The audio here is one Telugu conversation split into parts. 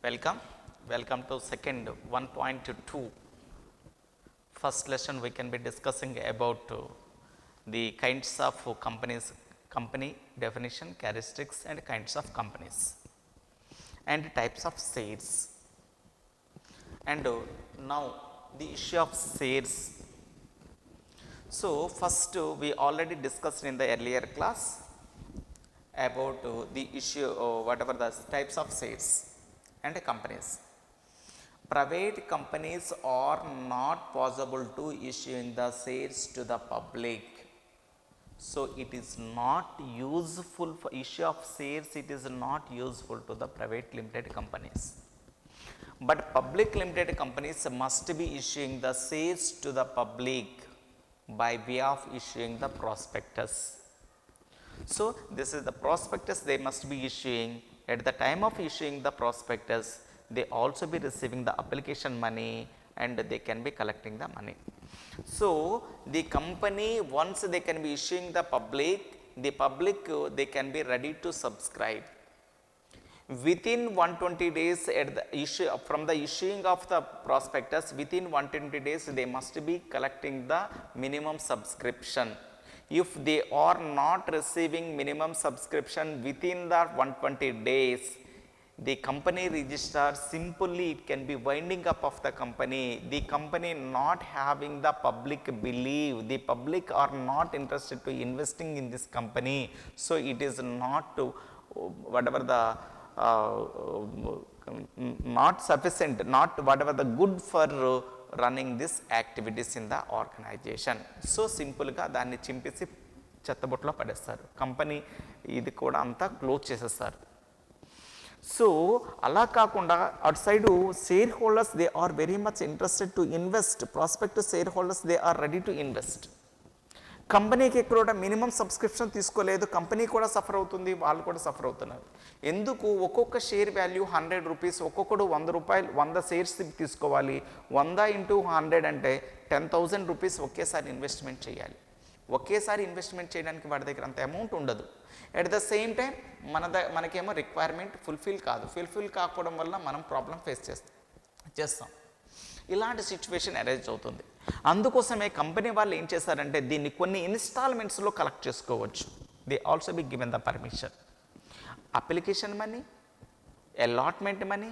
Welcome. Welcome to second 1.2. First lesson we can be discussing about the kinds of companies, company definition, characteristics and kinds of companies and types of shares. And now the issue of shares. So first we already discussed in the earlier class about the issue whatever the types of shares and companies. Private companies are not possible to issuing the shares to the public. So it is not useful for issue of shares, it is not useful to the private limited companies. But public limited companies must be issuing the shares to the public by way of issuing the prospectus. So this is the prospectus they must be issuing. At the time of issuing the prospectus, they also be receiving the application money and they can be collecting the money. So the company, once they can be issuing the public they can be ready to subscribe. Within 120 days at the issue, from the issuing of the prospectus, within 120 days they must be collecting the minimum subscription. If they are not receiving minimum subscription within the 120 days, the company registrar simply it can be winding up of the company not having the public belief, the public are not interested to investing in this company. So it is not to whatever the not sufficient, not whatever the good for running this activities in the organization. So simple ga danni chimpesi చెత్తబుట్టలో పడేస్తారు, కంపెనీ ఇది కూడా అంతా క్లోజ్ చేసేస్తారు. సో అలా కాకుండా అటు side shareholders they are very much interested to invest, prospective shareholders they are ready to invest. కంపెనీకి ఎక్కడ మినిమం సబ్స్క్రిప్షన్ తీసుకోలేదు, కంపెనీ కూడా సఫర్ అవుతుంది, వాళ్ళు కూడా సఫర్ అవుతున్నారు. ఎందుకు? ఒక్కొక్క షేర్ వాల్యూ 100 రూపీస్, ఒక్కొక్కడు 100 రూపాయలు 100 షేర్స్ తీసుకోవాలి. 100 ఇంటూ 100 అంటే 10,000 రూపీస్ ఒకేసారి ఇన్వెస్ట్మెంట్ చేయాలి. ఒకేసారి ఇన్వెస్ట్మెంట్ చేయడానికి వాడి దగ్గర అంత అమౌంట్ ఉండదు. ఎట్ ద సేమ్ టైం మనకేమో రిక్వైర్మెంట్ ఫుల్ఫిల్ కాకపోవడం వల్ల మనం ప్రాబ్లం ఫేస్ చేస్తాం. ఇలాంటి సిచ్యువేషన్ అరైజ్ అవుతుంది. అందుకోసమే కంపెనీ వాళ్ళు ఏం చేశారంటే దీన్ని కొన్ని ఇన్స్టాల్మెంట్స్లో కలెక్ట్ చేసుకోవచ్చు. They also be given the permission. Application money, allotment money,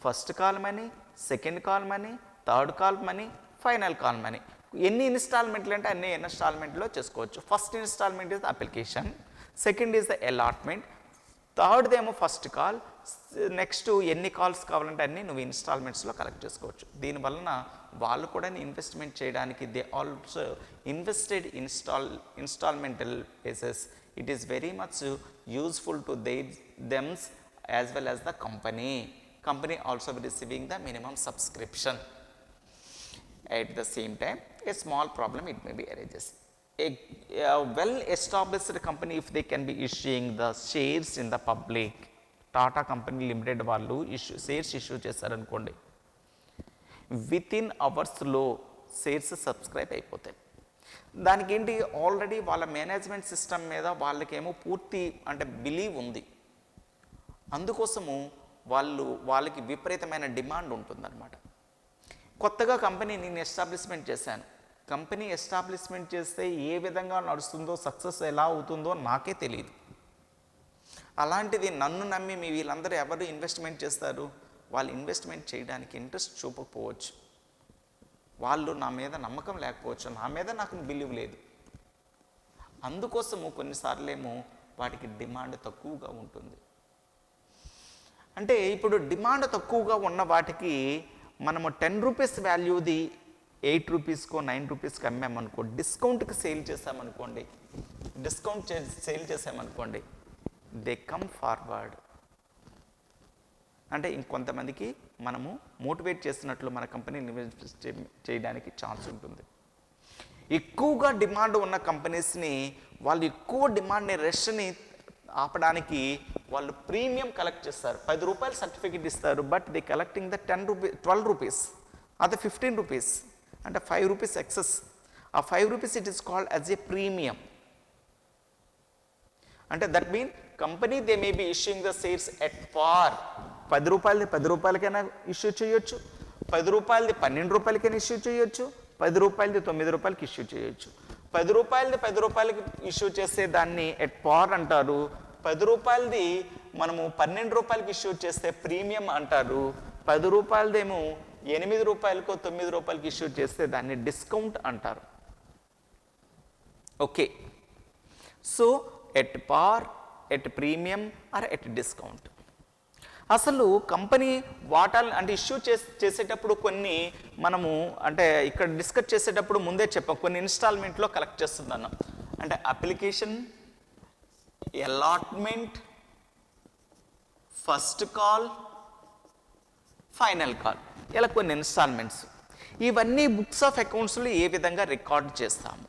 first call money, second call money, third call money, final call money. ఎన్ని ఇన్స్టాల్మెంట్లు అంటే అన్ని ఇన్స్టాల్మెంట్లో చేసుకోవచ్చు. First installment is the application, second is the allotment, third ఏమో ఫస్ట్ కాల్, నెక్స్ట్ ఎన్ని కాల్స్ కావాలంటే అన్నీ నువ్వు ఇన్స్టాల్మెంట్స్లో కలెక్ట్ చేసుకోవచ్చు. దీనివలన వాళ్ళు కూడా ఇన్వెస్ట్మెంట్ చేయడానికి they also invested installmental basis. It is very much useful to them as well as the company also receiving the minimum subscription. At the same time, a small problem it may be arises. A well established company, if they can be issuing the shares in the public, Tata company limited వాళ్ళు షేర్స్ ఇష్యూ చేశారనుకోండి, విత్ ఇన్ అవర్స్లో షేర్స్ సబ్స్క్రైబ్ అయిపోతాయి. దానికి ఏంటి, ఆల్రెడీ వాళ్ళ మేనేజ్మెంట్ సిస్టమ్ మీద వాళ్ళకేమో పూర్తి అంటే బిలీవ్ ఉంది. అందుకోసము వాళ్ళకి విపరీతమైన డిమాండ్ ఉంటుందన్నమాట. కొత్తగా కంపెనీ నేను ఎస్టాబ్లిష్మెంట్ చేశాను, కంపెనీ ఎస్టాబ్లిష్మెంట్ చేస్తే ఏ విధంగా నడుస్తుందో, సక్సెస్ ఎలా అవుతుందో నాకే తెలియదు. అలాంటిది నన్ను నమ్మి మీ వీళ్ళందరూ ఎవరు ఇన్వెస్ట్మెంట్ చేస్తారు? వాళ్ళు ఇన్వెస్ట్మెంట్ చేయడానికి ఇంట్రెస్ట్ చూపకపోవచ్చు, వాళ్ళు నా మీద నమ్మకం లేకపోవచ్చు, నా మీద నాకు బిలీవ్ లేదు. అందుకోసము కొన్నిసార్లేమో వాటికి డిమాండ్ తక్కువగా ఉంటుంది. అంటే ఇప్పుడు డిమాండ్ తక్కువగా ఉన్న వాటికి మనము 10 రూపీస్ వాల్యూది 8 రూపీస్కో 9 రూపీస్కి అమ్మామనుకో, డిస్కౌంట్కి సేల్ చేసామనుకోండి, దే కమ్ ఫార్వర్డ్. అంటే ఇంకొంతమందికి మనము మోటివేట్ చేసినట్లు మన కంపెనీని ఇన్వెస్ట్ చేయడానికి ఛాన్స్ ఉంటుంది. ఎక్కువగా డిమాండ్ ఉన్న కంపెనీస్ని వాళ్ళు ఎక్కువ డిమాండ్ని రష్ని ఆపడానికి వాళ్ళు ప్రీమియం కలెక్ట్ చేస్తారు. 10 రూపాయలు సర్టిఫికేట్ ఇస్తారు, but they collecting the 12 rupees అదే 15 రూపీస్ అంటే 5 రూపీస్ ఎక్సెస్. ఆ 5 rupees it is called as a premium. అంటే that mean company they may be issuing the shares at par, రూపాయలది 10 రూపాయలకైనా ఇష్యూ చేయొచ్చు, 10 రూపాయలది 12 రూపాయలకైనా ఇష్యూ చేయొచ్చు, 10 రూపాయలది 9 రూపాయలకి ఇష్యూ చేయొచ్చు. 10 రూపాయలది 10 రూపాయలకి ఇష్యూ చేస్తే దాన్ని ఎట్ పార్ అంటారు. 10 రూపాయలది మనము 12 రూపాయలకి ఇష్యూ చేస్తే ప్రీమియం అంటారు. 10 రూపాయలదేమో 8 రూపాయలకో 9 రూపాయలకి ఇష్యూ చేస్తే దాన్ని డిస్కౌంట్ అంటారు. Okay, so at par, at premium or at discount. అసలు కంపెనీ వాటాలు అంటే ఇష్యూ చేసేటప్పుడు కొన్ని మనము అంటే ఇక్కడ డిస్కస్ చేసేటప్పుడు ముందే చెప్పాం, కొన్ని ఇన్స్టాల్మెంట్లో కలెక్ట్ చేస్తుందన్నాం. అంటే application, allotment, first call, final call, ఇలా కొన్ని ఇన్స్టాల్మెంట్స్. ఇవన్నీ బుక్స్ ఆఫ్ అకౌంట్స్లో ఏ విధంగా రికార్డ్ చేస్తాము,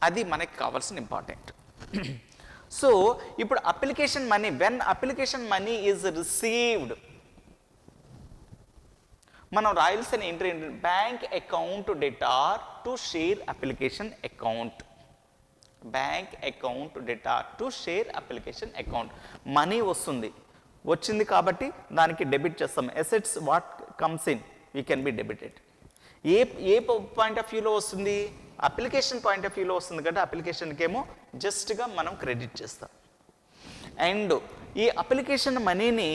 అది మనకి కావాల్సిన ఇంపార్టెంట్. సో ఇప్పుడు application money, when application money is received, మనం రాయాల్సిన ఎంట్రీ ఏంటంటే bank account debtor to share application account. Bank account debtor to share application account. Money వచ్చింది కాబట్టి దానికి డెబిట్ చేస్తాం. Assets what comes in we can be debited. A point of వ్యూలో వస్తుంది? అప్లికేషన్ పాయింట్ ఆఫ్ వ్యూలో వస్తుంది కాబట్టి అప్లికేషన్కి ఏమో జస్ట్గా మనం క్రెడిట్ చేస్తాం. అండ్ ఈ అప్లికేషన్ మనీని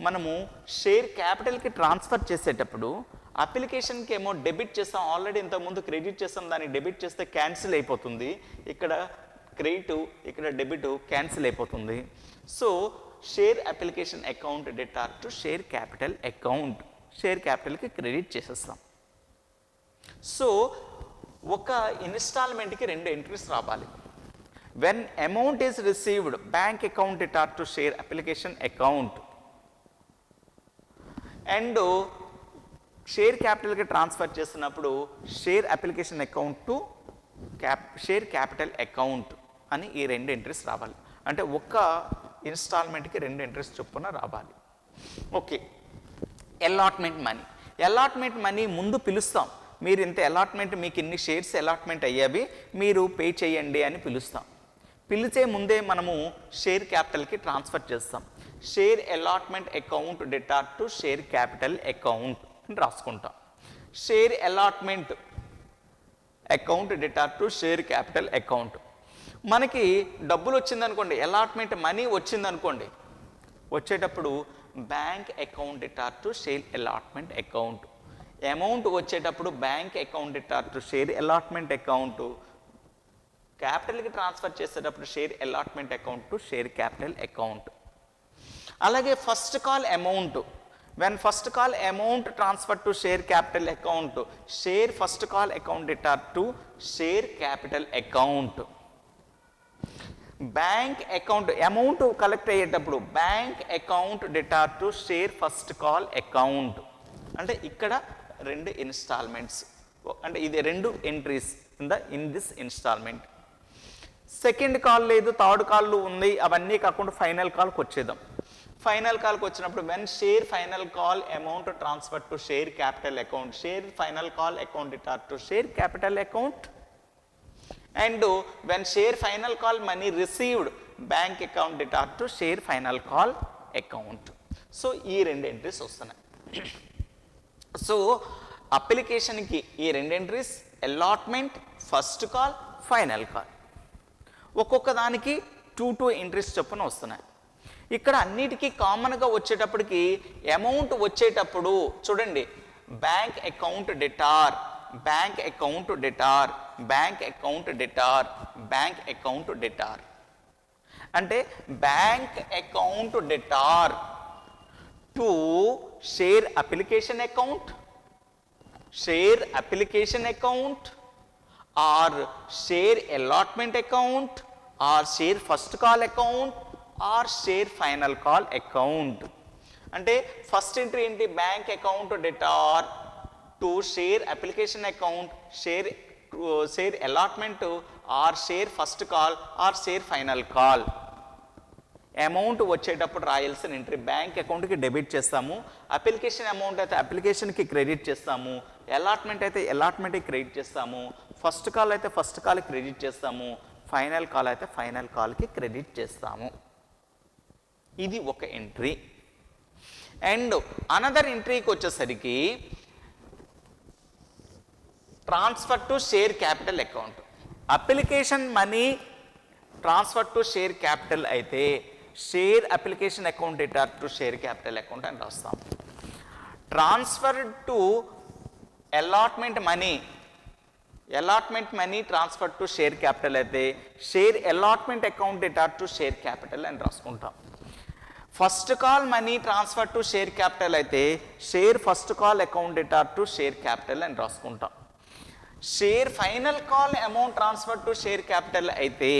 మనము షేర్ క్యాపిటల్కి ట్రాన్స్ఫర్ చేసేటప్పుడు అప్లికేషన్కి ఏమో డెబిట్ చేస్తాం. ఆల్రెడీ ఇంతకుముందు క్రెడిట్ చేస్తాం, దాన్ని డెబిట్ చేస్తే క్యాన్సిల్ అయిపోతుంది. ఇక్కడ క్రెడిట్, ఇక్కడ డెబిట్ క్యాన్సిల్ అయిపోతుంది. So share application account debtor to share capital account, share క్యాపిటల్కి క్రెడిట్ చేసేస్తాం. సో ఒక ఇన్స్టాల్మెంట్కి 2 ఎంట్రీస్ రావాలి. When amount is received bank account debtor to share application account, and share క్యాపిటల్కి ట్రాన్స్ఫర్ చేస్తున్నప్పుడు share application account to share capital account అని ఈ 2 ఎంట్రీస్ రావాలి. అంటే ఒక్క ఇన్స్టాల్మెంట్కి 2 ఎంట్రీస్ చొప్పున రావాలి. Okay, allotment money. Allotment money ముందు పిలుస్తాం, మీరు ఇంత అలాట్మెంట్, మీకు ఇన్ని షేర్స్ అలాట్మెంట్ అయ్యేవి, మీరు పే చేయండి అని పిలుస్తాం. పిలిచే ముందే మనము షేర్ క్యాపిటల్కి ట్రాన్స్ఫర్ చేస్తాం. Share allotment account debtor to share capital account అని రాసుకుంటాం. Share allotment account debtor to share capital account. మనకి డబ్బులు వచ్చిందనుకోండి, అలాట్మెంట్ మనీ వచ్చిందనుకోండి, వచ్చేటప్పుడు bank account debtor to share allotment account. Amount వచ్చేటప్పుడు bank account debtor to share allotment account. క్యాపిటల్కి ట్రాన్స్ఫర్ చేసేటప్పుడు share allotment account to share capital account. అలాగే first call amount, when first call amount transfer to share capital account, share first call account debtor to share capital account. Bank account amount collect అయ్యేటప్పుడు bank account debtor to share first call account. అంటే ఇక్కడ 2 ఇన్స్టాల్మెంట్స్, అంటే ఇది 2 entries in this installment. Second call లేదు, థర్డ్ కాల్ ఉంది, అవన్నీ కాకుండా ఫైనల్ కాల్కి వచ్చేద్దాం. ఫైనల్ కాల్కి వచ్చినప్పుడు when share final call amount transfer to share capital account, share final call account debtor to share capital account. And when share final call money received bank account debtor to share final call account. So ఈ 2 ఎంట్రీస్ వస్తున్నాయి. సో అప్లికేషన్కి ఈ 2 entries, allotment, first call, final call. ఒక్కొక్క దానికి 2 ఎంట్రీస్ చొప్పున వస్తున్నాయి. ఇక్కడ అన్నిటికీ కామన్గా వచ్చేటప్పటికి అమౌంట్ వచ్చేటప్పుడు చూడండి, bank account debtor, bank account debtor, bank account debtor, bank account debtor. అంటే bank account debtor to share application account, share application account, or share allotment account, or share first call account, or share final call account. అంటే ఫస్ట్ ఎంట్రీ ఏంటి? Bank account debtor to share application account, share allotment, or share first call, or share final call. Amount వచ్చేటప్పుడు రాయాల్సిన ఎంట్రీ బ్యాంక్ అకౌంట్కి డెబిట్ చేస్తాము, అప్లికేషన్ అమౌంట్ అయితే అప్లికేషన్కి క్రెడిట్ చేస్తాము, అలాట్మెంట్ అయితే అలాట్మెంట్కి క్రెడిట్ చేస్తాము, ఫస్ట్ కాల్ అయితే ఫస్ట్ కాల్కి క్రెడిట్ చేస్తాము, ఫైనల్ కాల్ అయితే ఫైనల్ కాల్కి క్రెడిట్ చేస్తాము. ఇది ఒక ఎంట్రీ. అండ్ అనదర్ ఎంట్రీకి వచ్చేసరికి transfer to share capital account. Application money transfer to share capital అయితే share application account debtor to share capital account అని రాస్తాం. Transfer to allotment money transfer to share capital అయితే share allotment account debtor to share capital అని రాసుకుంటాం. First call money transfer to share capital అయితే share first call account debtor to share capital అని రాసుకుంటాం. Share final call amount transfer to share capital అయితే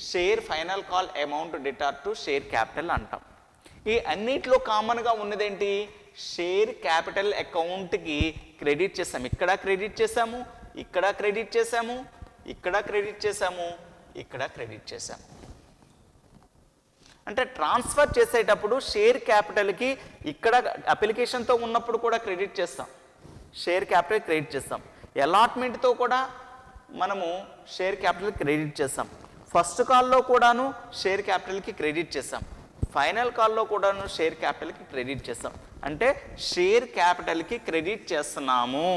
share final call amount debtor to share capital అంటాం. ఈ అన్నిట్లో కామన్గా ఉన్నదేంటి? షేర్ క్యాపిటల్ అకౌంట్కి క్రెడిట్ చేసాము. ఇక్కడ క్రెడిట్ చేసాము, ఇక్కడ క్రెడిట్ చేసాము, ఇక్కడ క్రెడిట్ చేసాము, ఇక్కడ క్రెడిట్ చేసాము. అంటే ట్రాన్స్ఫర్ చేసేటప్పుడు షేర్ క్యాపిటల్కి ఇక్కడ అప్లికేషన్తో ఉన్నప్పుడు కూడా క్రెడిట్ చేస్తాం, షేర్ క్యాపిటల్ క్రెడిట్ చేస్తాం. అలాట్మెంట్తో కూడా మనము షేర్ క్యాపిటల్ క్రెడిట్ చేస్తాం. ఫస్ట్ కాల్లో కూడాను షేర్ క్యాపిటల్కి క్రెడిట్ చేస్తాం, ఫైనల్ కాల్లో కూడాను షేర్ క్యాపిటల్కి క్రెడిట్ చేస్తాం. అంటే షేర్ క్యాపిటల్కి క్రెడిట్ చేస్తున్నాము,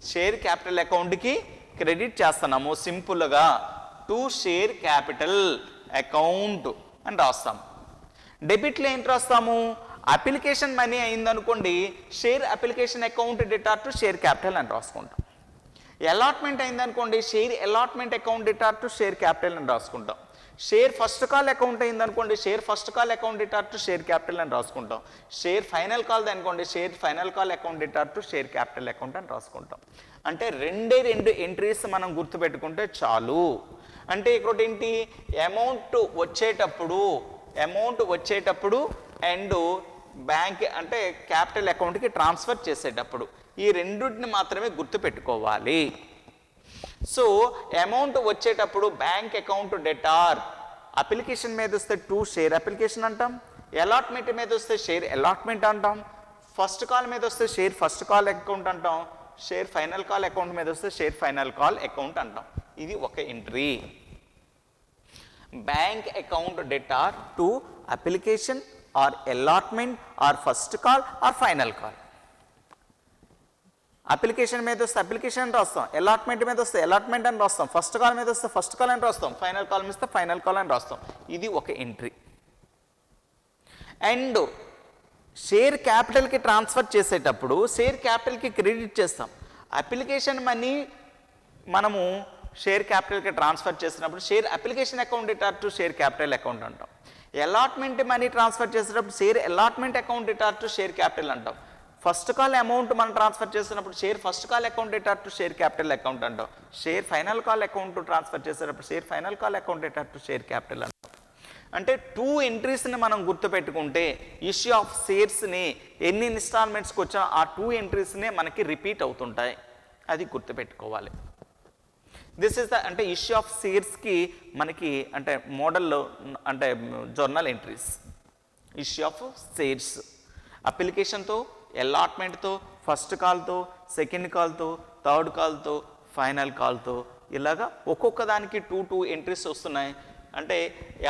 షేర్ క్యాపిటల్ అకౌంట్కి క్రెడిట్ చేస్తున్నాము. సింపుల్గా టు షేర్ క్యాపిటల్ అకౌంట్ అని రాస్తాం. డెబిట్లో ఏంటి రాస్తాము? అప్లికేషన్ మనీ అయిందనుకోండి share application account debtor to share capital అని రాసుకుంటాం. అలాట్మెంట్ అయిందనుకోండి share allotment account debtor to share capital అని రాసుకుంటాం. షేర్ ఫస్ట్ కాల్ అకౌంట్ అయిందనుకోండి share first call account debtor to share capital అని రాసుకుంటాం. షేర్ ఫైనల్ కాల్ అనుకోండి share final call account debtor to share capital account అని రాసుకుంటాం. అంటే రెండు ఎంట్రీస్ మనం గుర్తుపెట్టుకుంటే చాలు. అంటే ఇక్కడ ఏంటి? అమౌంట్ వచ్చేటప్పుడు అండ్ బ్యాంక్ అంటే క్యాపిటల్ అకౌంట్కి ట్రాన్స్ఫర్ చేసేటప్పుడు ఈ రెండింటిని మాత్రమే గుర్తుపెట్టుకోవాలి. సో అమౌంట్ వచ్చేటప్పుడు బ్యాంక్ అకౌంట్ డెటార్, అప్లికేషన్ మీద వస్తే టు షేర్ అప్లికేషన్ అంటాం, అలాట్మెంట్ మీద వస్తే షేర్ అలాట్మెంట్ అంటాం, ఫస్ట్ కాల్ మీద వస్తే షేర్ ఫస్ట్ కాల్ అకౌంట్ అంటాం, షేర్ ఫైనల్ కాల్ అకౌంట్ మీద వస్తే షేర్ ఫైనల్ కాల్ అకౌంట్ అంటాం. ఇది ఒక entry. Bank account debtor to application or allotment or first call or final call. Application మీద వస్తే అప్లికేషన్ అని రాస్తాం, అలాట్మెంట్ మీద వస్తే అలాట్మెంట్ అని రాస్తాం, ఫస్ట్ కాల్ మీద వస్తే ఫస్ట్ కాల్ అని రాస్తాం, ఫైనల్ కాల్ మీద వస్తే ఫైనల్ కాల్ అని రాస్తాం. ఇది ఒక ఎంట్రీ. అండ్ షేర్ క్యాపిటల్కి ట్రాన్స్ఫర్ చేసేటప్పుడు షేర్ క్యాపిటల్కి క్రెడిట్ చేస్తాం. అప్లికేషన్ మనీ మనము షేర్ క్యాపిటల్కి ట్రాన్స్ఫర్ చేసినప్పుడు share application account debtor to share capital account అంటాం. అలాట్మెంట్ మనీ ట్రాన్స్ఫర్ చేసేటప్పుడు share allotment account debtor to share capital అంటాం. ఫస్ట్ కాల్ అమౌంట్ మనం ట్రాన్స్ఫర్ చేసినప్పుడు share first call account debtor to share capital account అంటాం. Share final call account transfer చేసేటప్పుడు share final call account debtor to share capital అంటాం. అంటే టూ ఎంట్రీస్ని మనం గుర్తుపెట్టుకుంటే ఇష్యూ ఆఫ్ షేర్స్ని ఎన్ని ఇన్స్టాల్మెంట్స్కి వచ్చినా ఆ టూ ఎంట్రీస్నే మనకి రిపీట్ అవుతుంటాయి. అది గుర్తుపెట్టుకోవాలి. దిస్ ఇస్ ద అంటే ఇష్యూ ఆఫ్ షేర్స్కి మనకి అంటే మోడల్లో అంటే journal entries. Issue of shares అప్లికేషన్తో, అలాట్మెంట్తో, ఫస్ట్ కాల్తో, సెకండ్ కాల్తో, థర్డ్ కాల్తో, ఫైనల్ కాల్తో ఇలాగా ఒక్కొక్క దానికి టూ ఎంట్రీస్ వస్తున్నాయి. అంటే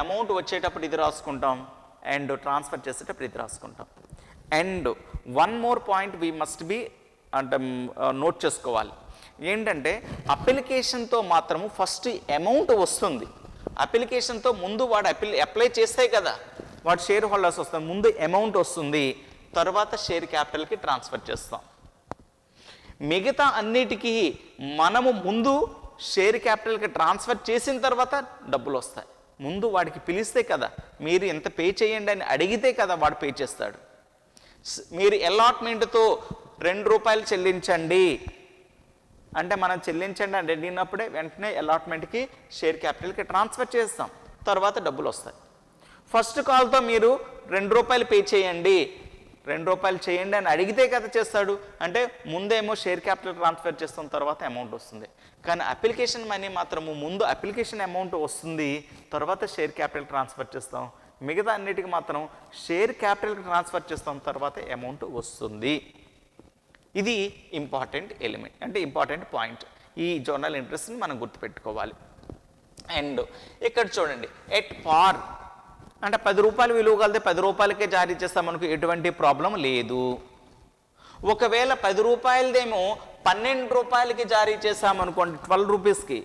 అమౌంట్ వచ్చేటప్పుడు ఇది రాసుకుంటాం అండ్ ట్రాన్స్ఫర్ చేసేటప్పుడు ఇది రాసుకుంటాం. And one more point we must be అంటే నోట్ చేసుకోవాలి. ఏంటంటే అప్లికేషన్తో మాత్రము ఫస్ట్ అమౌంట్ వస్తుంది. అప్లికేషన్తో ముందు వాడు అప్లై చేస్తే కదా వాడు షేర్ హోల్డర్స్ వస్తుంది, ముందు అమౌంట్ వస్తుంది, తర్వాత షేర్ క్యాపిటల్కి ట్రాన్స్ఫర్ చేస్తాం. మిగతా అన్నిటికీ మనము ముందు షేర్ క్యాపిటల్కి ట్రాన్స్ఫర్ చేసిన తర్వాత డబ్బులు వస్తాయి. ముందు వాడికి పిలిస్తే కదా, మీరు ఎంత పే చేయండి అని అడిగితే కదా వాడు పే చేస్తాడు. మీరు అలాట్మెంట్తో ₹2 చెల్లించండి అంటే మనం చెల్లించండి అని అడిగినప్పుడే వెంటనే అలాట్మెంట్కి షేర్ క్యాపిటల్కి ట్రాన్స్ఫర్ చేస్తాం, తర్వాత డబ్బులు వస్తాయి. ఫస్ట్ కాల్తో మీరు ₹2 పే చేయండి, ₹2 చేయండి అని అడిగితే కదా చేస్తాడు. అంటే ముందేమో షేర్ క్యాపిటల్ ట్రాన్స్ఫర్ చేస్తాం, తర్వాత అమౌంట్ వస్తుంది. కానీ అప్లికేషన్ మనీ మాత్రము ముందు అప్లికేషన్ అమౌంట్ వస్తుంది, తర్వాత షేర్ క్యాపిటల్ ట్రాన్స్ఫర్ చేస్తాం. మిగతా అన్నిటికీ మాత్రం షేర్ క్యాపిటల్కి ట్రాన్స్ఫర్ చేస్తాం, తర్వాత అమౌంట్ వస్తుంది. ఇది ఇంపార్టెంట్ ఎలిమెంట్ అంటే ఇంపార్టెంట్ పాయింట్. ఈ జర్నల్ ఎంట్రీస్ని మనం గుర్తుపెట్టుకోవాలి. అండ్ ఇక్కడ చూడండి, ఎట్ పార్ అంటే 10 రూపాయలు విలువ కలితే 10 రూపాయలకే జారీ చేస్తాం మనకు ఎటువంటి ప్రాబ్లం లేదు. ఒకవేళ 10 రూపాయలదేమో 12 రూపాయలకి జారీ చేసామనుకోండి 12 రూపీస్కి,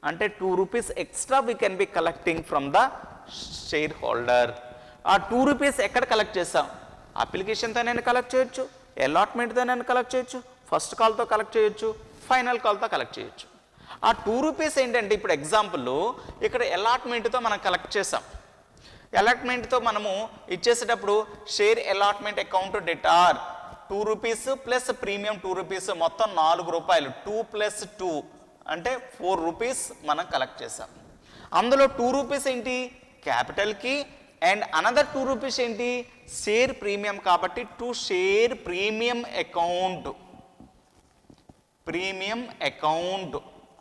అంటే 2 rupees extra we can be collecting from the share holder. ఆ 2 రూపీస్ ఎక్కడ కలెక్ట్ చేస్తాం? అప్లికేషన్తో నేను కలెక్ట్ చేయొచ్చు, అలాట్మెంట్తో నేను కలెక్ట్ చేయొచ్చు, ఫస్ట్ కాల్తో కలెక్ట్ చేయొచ్చు, ఫైనల్ కాల్తో కలెక్ట్ చేయొచ్చు. ఆ 2 రూపీస్ ఏంటంటే ఇప్పుడు ఎగ్జాంపుల్ ఇక్కడ అలాట్మెంట్తో మనం కలెక్ట్ చేసాం. అలాట్మెంట్తో మనము ఇచ్చేసేటప్పుడు share allotment account debtor 2 rupees plus premium 2 rupees మొత్తం 4 రూపాయలు, 2 + 2 అంటే 4 రూపీస్ మనం కలెక్ట్ చేసాం. అందులో 2 రూపీస్ ఏంటి? క్యాపిటల్కి, అండ్ అనదర్ 2 రూపీస్ ఏంటి? Share premium. కాబట్టి టు షేర్ ప్రీమియం అకౌంట్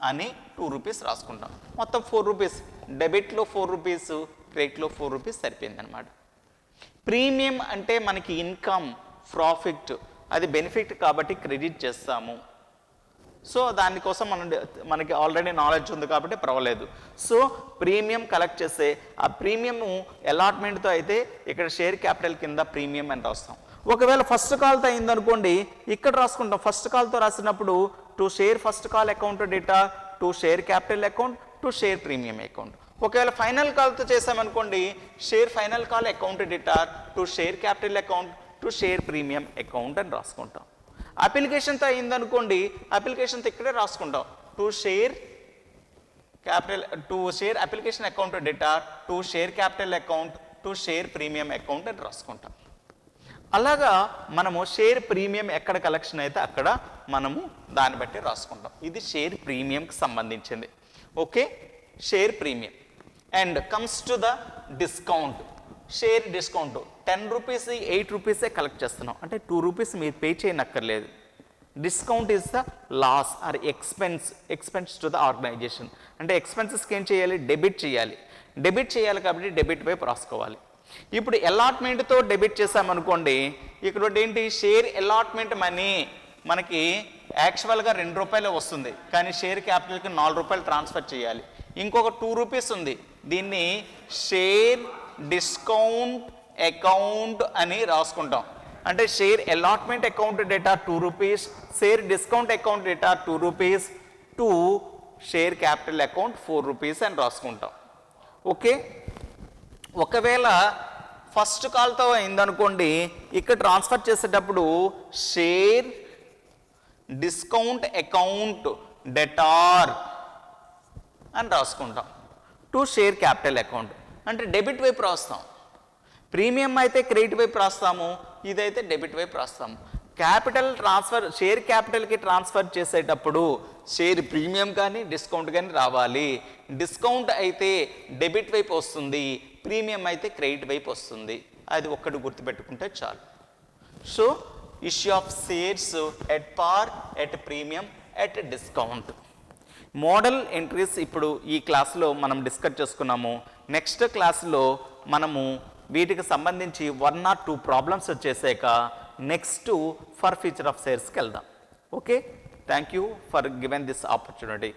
అని 2 రూపీస్ రాసుకుంటాం. మొత్తం 4 రూపీస్, డెబిట్లో 4 రూపీస్, క్రెడిట్లో 4 రూపీస్ సరిపోయింది అనమాట. ప్రీమియం అంటే మనకి ఇన్కమ్, ప్రాఫిట్, అది బెనిఫిట్ కాబట్టి క్రెడిట్ చేస్తాము. సో దానికోసం మనకి ఆల్రెడీ నాలెడ్జ్ ఉంది కాబట్టి పర్వాలేదు. సో ప్రీమియం కలెక్ట్ చేస్తే ఆ ప్రీమియం అలాట్మెంట్తో అయితే ఇక్కడ షేర్ క్యాపిటల్ కింద ప్రీమియం అని రాస్తాం. ఒకవేళ ఫస్ట్ కాల్తో అయిందనుకోండి ఇక్కడ రాసుకుంటాం. ఫస్ట్ కాల్తో రాసినప్పుడు to share first call account debtor, to share capital account, to share premium account. ఒకవేళ ఫైనల్ కాల్తో చేసామనుకోండి share final call account debtor, to share capital account, to share premium account అని రాసుకుంటాం. అప్లికేషన్తో అయిందనుకోండి అప్లికేషన్తో ఇక్కడే రాసుకుంటాం. To share application account debtor, to share capital account, to share premium account అని రాసుకుంటాం. అలాగా మనము షేర్ ప్రీమియం ఎక్కడ కలెక్షన్ అయితే అక్కడ మనము దాన్ని బట్టి రాసుకుంటాం. ఇది షేర్ ప్రీమియంకి సంబంధించింది. Okay, share premium. And comes to the discount. Share discount 10 rupees 8 రూపీసే కలెక్ట్ చేస్తున్నాం, అంటే 2 రూపీస్ మీరు పే చేయనక్కర్లేదు. Discount is the loss or expense to the organization. అంటే ఎక్స్పెన్సెస్కి ఏం చేయాలి? డెబిట్ చేయాలి. డెబిట్ చేయాలి కాబట్టి డెబిట్ వైపు రాసుకోవాలి. ఇప్పుడు అలాట్మెంట్తో డెబిట్ చేసామనుకోండి ఇక్కడ ఏంటి? షేర్ అలాట్మెంట్ మనీ మనకి యాక్చువల్గా 2 రూపాయలు వస్తుంది, కానీ షేర్ క్యాపిటల్కి 4 రూపాయలు ట్రాన్స్ఫర్ చేయాలి. ఇంకొక 2 రూపీస్ ఉంది, దీన్ని షేర్ డిస్కౌంట్ అకౌంట్ అని రాసుకుంటాం. అంటే share allotment account data 2 rupees, share discount account data 2 rupees, to share capital account 4 rupees అని రాసుకుంటాం. ఓకే, ఒకవేళ ఫస్ట్ కాల్తో అయిందనుకోండి ఇక్కడ ట్రాన్స్ఫర్ చేసేటప్పుడు షేర్ డిస్కౌంట్ అకౌంట్ డెటార్ అని రాసుకుంటాం, టు షేర్ క్యాపిటల్ అకౌంట్. అంటే డెబిట్ వైపు రాస్తాం. ప్రీమియం అయితే క్రెడిట్ వైపు రాస్తాము, ఇదైతే డెబిట్ వైపు రాస్తాము. క్యాపిటల్ ట్రాన్స్ఫర్ షేర్ క్యాపిటల్కి ట్రాన్స్ఫర్ చేసేటప్పుడు షేర్ ప్రీమియం కానీ డిస్కౌంట్ కానీ రావాలి. డిస్కౌంట్ అయితే డెబిట్ వైపు వస్తుంది, ప్రీమియం అయితే క్రెడిట్ వైపు వస్తుంది. అది ఒక్కటి గుర్తుపెట్టుకుంటే చాలు. So issue of shares at par, at premium, at discount. Model entries ఇప్పుడు ఈ క్లాస్లో మనం డిస్కస్ చేసుకున్నాము. నెక్స్ట్ క్లాస్లో మనము వీటికి సంబంధించి 1 or 2 ప్రాబ్లమ్స్ వచ్చేసాక నెక్స్ట్ ఫర్ ఫ్యూచర్ ఆఫ్ షేర్స్కి వెళ్దాం. Okay, thank you for given this opportunity.